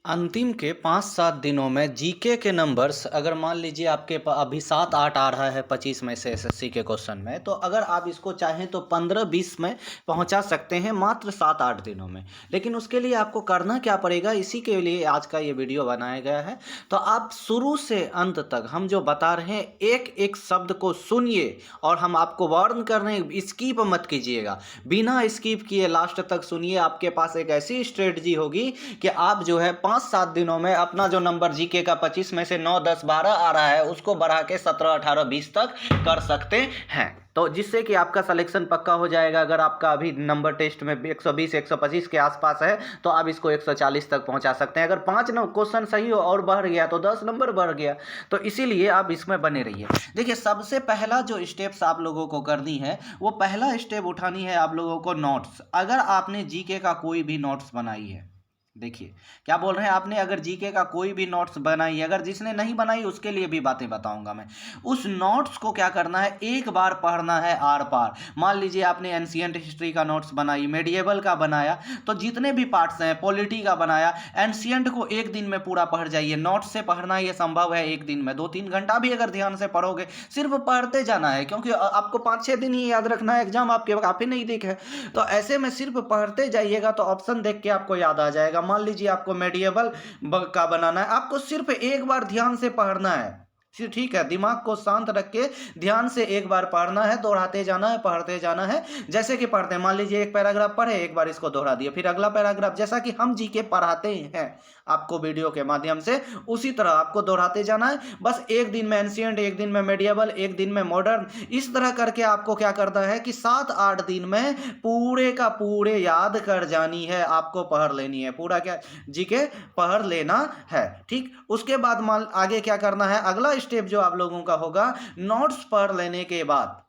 अंतिम के 5-7 दिनों में जीके के नंबर्स अगर मान लीजिए आपके अभी 7-8 आ रहा है 25 में से एसएससी के क्वेश्चन में, तो अगर आप इसको चाहें तो 15-20 में पहुंचा सकते हैं मात्र 7-8 दिनों में। लेकिन उसके लिए आपको करना क्या पड़ेगा, इसी के लिए आज का ये वीडियो बनाया गया है। तो आप शुरू से अंत तक हम जो बता रहे हैं एक एक शब्द को सुनिए, और हम आपको वार्न कर रहे हैं स्किप मत कीजिएगा, बिना स्किप किए लास्ट तक सुनिए। आपके पास एक ऐसी स्ट्रेटजी होगी कि आप जो है 5-7 दिनों में अपना जो नंबर जीके का 25 में से 9, 10, 12 आ रहा है उसको बढ़ा के 17, 18, 20 तक कर सकते हैं। तो जिससे कि आपका सिलेक्शन पक्का हो जाएगा। अगर आपका अभी नंबर टेस्ट में 120, 125 के आसपास है तो आप इसको 140 तक पहुंचा सकते हैं। अगर 5 क्वेश्चन सही हो और बढ़ गया तो 10 नंबर बढ़ गया। तो इसीलिए आप इसमें बने रहिए। देखिए, सबसे पहला जो स्टेप्स आप लोगों को करनी है, वो पहला स्टेप उठानी है आप लोगों को नोट्स। अगर आपने जीके का कोई भी नोट्स बनाई है, देखिए क्या बोल रहे हैं, आपने अगर जीके का कोई भी नोट्स बनाई है, अगर जिसने नहीं बनाई उसके लिए भी बातें बताऊंगा मैं। उस नोट्स को क्या करना है, एक बार पढ़ना है आर पार। मान लीजिए आपने एंशिएंट हिस्ट्री का नोट्स बनाई, मेडिएवल का बनाया, तो जितने भी पार्ट्स हैं, पॉलिटी का बनाया, एंशिएंट को एक दिन में पूरा पढ़ जाइए। नोट्स से पढ़ना ये संभव है एक दिन में, 2-3 घंटा भी अगर ध्यान से पढ़ोगे, सिर्फ पढ़ते जाना है, क्योंकि आपको 5-6 दिन ही याद रखना है, एग्जाम आपके काफी नजदीक है। तो ऐसे में सिर्फ पढ़ते जाइएगा तो ऑप्शन देख के आपको याद आ जाएगा। मान लीजिए आपको मेडिएवल का बनाना है, आपको सिर्फ एक बार ध्यान से पढ़ना है, ठीक है, दिमाग को शांत रख के ध्यान से एक बार पढ़ना है, दोहराते जाना है, पढ़ते जाना है। जैसे कि पढ़ते हैं, मान लीजिए एक पैराग्राफ पढ़े, एक बार इसको दोहरा दिया, फिर अगला पैराग्राफ, जैसा कि हम जीके पढ़ाते हैं आपको वीडियो के माध्यम से, उसी तरह आपको दोहराते जाना है। बस एक दिन में एंशिएंट, एक दिन में मेडिएवल, एक दिन में मॉडर्न, इस तरह करके आपको क्या करना है कि 7-8 दिन में पूरे का पूरे याद कर जानी है, आपको पढ़ लेनी है, पूरा क्या जीके पढ़ लेना है। ठीक, उसके बाद मान आगे क्या करना है, अगला स्टेप जो आप लोगों का होगा, नोट्स पढ़ लेने के बाद,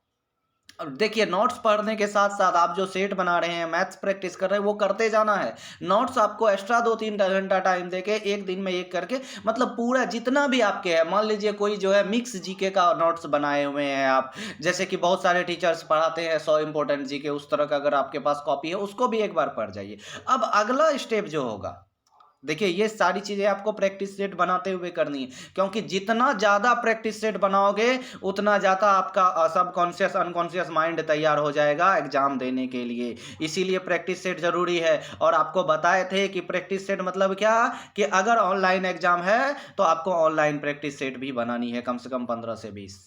अब देखिए नोट्स पढ़ने के साथ साथ आप जो सेट बना रहे हैं, मैथ्स प्रैक्टिस कर रहे हैं, वो करते जाना है। नोट्स आपको एक्स्ट्रा 2-3 घंटा टाइम देके एक दिन में एक करके, मतलब पूरा जितना भी आपके है, मान लीजिए कोई जो है मिक्स जीके का नोट्स बनाए हुए हैं आप, जैसे कि बहुत सारे टीचर्स पढ़ाते हैं 100 इंपॉर्टेंट जीके, उस तरह का अगर आपके पास कॉपी है उसको भी एक बार पढ़ जाइए। अब अगला स्टेप जो होगा, देखिए ये सारी चीज़ें आपको प्रैक्टिस सेट बनाते हुए करनी है, क्योंकि जितना ज़्यादा प्रैक्टिस सेट बनाओगे उतना ज़्यादा आपका सबकॉन्शियस अनकॉन्शियस माइंड तैयार हो जाएगा एग्जाम देने के लिए। इसीलिए प्रैक्टिस सेट ज़रूरी है। और आपको बताए थे कि प्रैक्टिस सेट मतलब क्या, कि अगर ऑनलाइन एग्जाम है तो आपको ऑनलाइन प्रैक्टिस सेट भी बनानी है, कम से कम 15 से 20।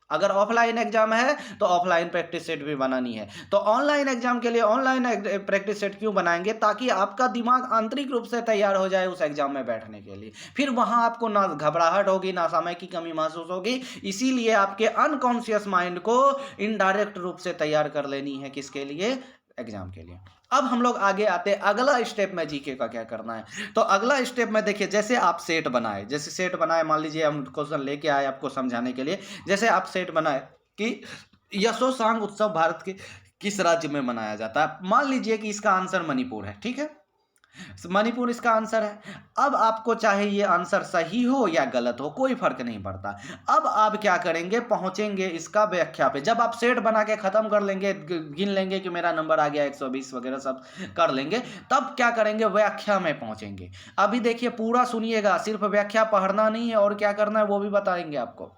अगर ऑफलाइन एग्जाम है तो ऑफलाइन प्रैक्टिस सेट भी बनानी है। तो ऑनलाइन एग्जाम के लिए ऑनलाइन प्रैक्टिस सेट क्यों बनाएंगे, ताकि आपका दिमाग आंतरिक रूप से तैयार हो जाए उस एग्जाम में बैठने के लिए। फिर वहां आपको ना घबराहट होगी, ना समय की कमी महसूस होगी। इसीलिए आपके अनकॉन्शियस माइंड को इनडायरेक्ट रूप से तैयार कर लेनी है, किसके लिए, एग्जाम के लिए। अब हम लोग आगे आते हैं, अगला स्टेप में जीके का क्या करना है। तो अगला स्टेप में देखिए, जैसे आप सेट बनाए, जैसे सेट बनाए, मान लीजिए हम क्वेश्चन लेके आए आपको समझाने के लिए। जैसे आप सेट बनाए कि यशोसांग उत्सव भारत के किस राज्य में मनाया जाता है, मान लीजिए कि इसका आंसर मणिपुर है, ठीक है, मणिपुर इसका आंसर है। अब आपको चाहे ये आंसर सही हो या गलत हो, कोई फर्क नहीं पड़ता। अब आप क्या करेंगे, पहुंचेंगे इसका व्याख्या पे। जब आप सेट बना के खत्म कर लेंगे, गिन लेंगे कि मेरा नंबर आ गया 120 वगैरह सब कर लेंगे, तब क्या करेंगे, व्याख्या में पहुंचेंगे। अभी देखिए पूरा सुनिएगा, सिर्फ व्याख्या पढ़ना नहीं है, और क्या करना है वो भी बताएंगे आपको।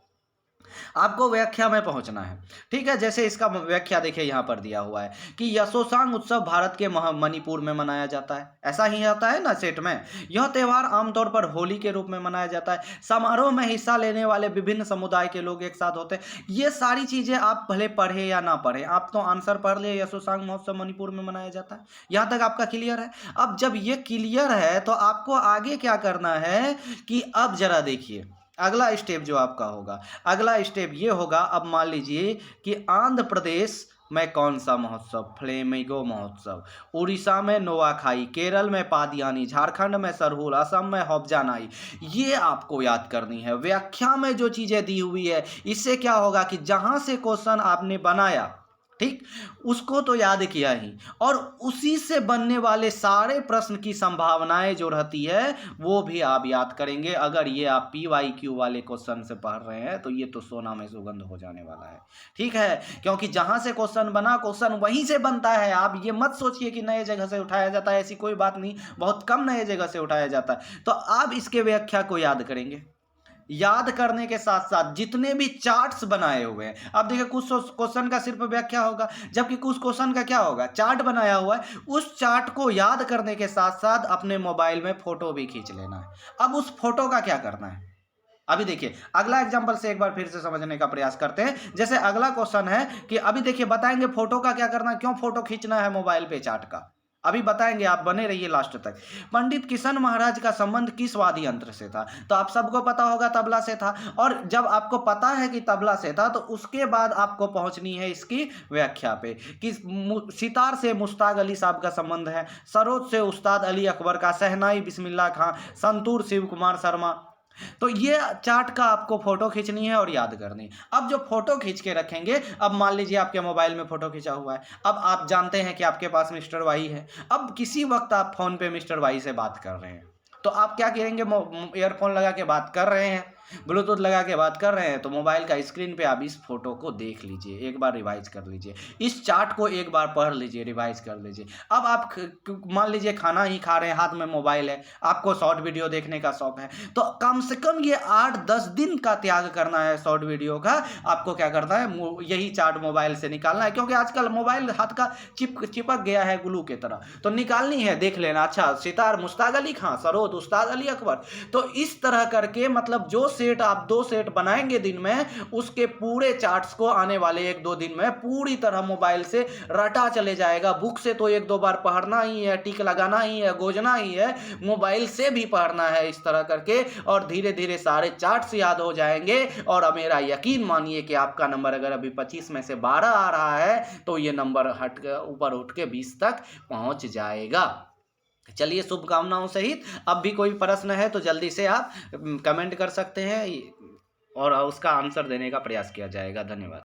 आपको व्याख्या में पहुंचना है, ठीक है। जैसे इसका व्याख्या देखिए यहाँ पर दिया हुआ है कि यशोसांग उत्सव भारत के मणिपुर में मनाया जाता है, ऐसा ही आता है ना सेट में। यह त्यौहार आमतौर पर होली के रूप में मनाया जाता है। समारोह में हिस्सा लेने वाले विभिन्न समुदाय के लोग एक साथ होते हैं। ये सारी चीजें आप भले पढ़े या ना पढ़े, आप तो आंसर पढ़ लिए, यशोसांग महोत्सव मणिपुर में मनाया जाता है। यहाँ तक आपका क्लियर है। अब जब ये क्लियर है तो आपको आगे क्या करना है कि अब जरा देखिए अगला स्टेप जो आपका होगा, अगला स्टेप ये होगा। अब मान लीजिए कि आंध्र प्रदेश में कौन सा महोत्सव, फ्लेमिंगो महोत्सव, उड़ीसा में नोआखाई, केरल में पादियानी, झारखंड में सरहुल, असम में हबजानाई। ये आपको याद करनी है। व्याख्या में जो चीजें दी हुई है, इससे क्या होगा कि जहां से क्वेश्चन आपने बनाया ठीक, उसको तो याद किया ही, और उसी से बनने वाले सारे प्रश्न की संभावनाएं जो रहती है वो भी आप याद करेंगे। अगर ये आप PYQ वाले क्वेश्चन से पढ़ रहे हैं तो ये तो सोना में सुगंध हो जाने वाला है। ठीक है, क्योंकि जहां से क्वेश्चन बना क्वेश्चन वहीं से बनता है। आप ये मत सोचिए कि नए जगह से उठाया जाता है, ऐसी कोई बात नहीं, बहुत कम नए जगह से उठाया जाता है। तो आप इसके व्याख्या को याद करेंगे। याद करने के साथ साथ जितने भी चार्ट्स बनाए हुए हैं, अब देखिए कुछ क्वेश्चन का सिर्फ व्याख्या होगा, जबकि कुछ क्वेश्चन का क्या होगा, चार्ट बनाया हुआ है। उस चार्ट को याद करने के साथ साथ अपने मोबाइल में फोटो भी खींच लेना है। अब उस फोटो का क्या करना है, अभी देखिए अगला एग्जांपल से एक बार फिर से समझने का प्रयास करते हैं। जैसे अगला क्वेश्चन है कि अभी देखिए बताएंगे फोटो का क्या करना है, क्यों फोटो खींचना है मोबाइल पे चार्ट का, अभी बताएंगे, आप बने रहिए लास्ट तक। पंडित किशन महाराज का संबंध किस वाद्य यंत्र से था, तो आप सबको पता होगा तबला से था। और जब आपको पता है कि तबला से था तो उसके बाद आपको पहुंचनी है इसकी व्याख्या पे कि सितार से मुश्ताक अली साहब का संबंध है, सरोद से उस्ताद अली अकबर का, शहनाई बिस्मिल्लाह खां, संतूर शिव कुमार शर्मा। तो ये चार्ट का आपको फोटो खींचनी है और याद करनी। अब जो फोटो खींच के रखेंगे, अब मान लीजिए आपके मोबाइल में फोटो खींचा हुआ है, अब आप जानते हैं कि आपके पास मिस्टर वाई है। अब किसी वक्त आप फोन पे मिस्टर वाई से बात कर रहे हैं तो आप क्या करेंगे, ईयरफोन लगा के बात कर रहे हैं, ब्लूटूथ लगा के बात कर रहे हैं, तो मोबाइल का स्क्रीन पे आप इस फोटो को देख लीजिए, एक बार रिवाइज कर लीजिए, इस चार्ट को एक बार पढ़ लीजिए, रिवाइज कर लीजिए। अब आप मान लीजिए खाना ही खा रहे हैं, हाथ में मोबाइल है, आपको शॉर्ट वीडियो देखने का शौक है, तो कम से कम ये 8-10 दिन का त्याग करना है शॉर्ट वीडियो का। आपको क्या करना है, यही चार्ट मोबाइल से निकालना है, क्योंकि आजकल मोबाइल हाथ का चिपक गया है ग्लू की तरह, तो निकालनी है, देख लेना। अच्छा, सितार मुश्ताक अली खां, सरोद उस्ताद अली अकबर। तो इस तरह करके मतलब जो सेट आप 2 सेट बनाएंगे दिन में, उसके पूरे चार्ट्स को आने वाले 1-2 दिन में पूरी तरह मोबाइल से रटा चले जाएगा। बुक से तो 1-2 बार पढ़ना ही है, टिक लगाना ही है, गोजना ही है, मोबाइल से भी पढ़ना है इस तरह करके, और धीरे धीरे सारे चार्ट्स याद हो जाएंगे। और मेरा यकीन मानिए कि आपका नंबर अगर अभी 25 में से 12 आ रहा है तो ये नंबर हट ऊपर उठ के 20 तक पहुंच जाएगा। चलिए, शुभकामनाओं सहित अब भी कोई प्रश्न है तो जल्दी से आप कमेंट कर सकते हैं और उसका आंसर देने का प्रयास किया जाएगा। धन्यवाद।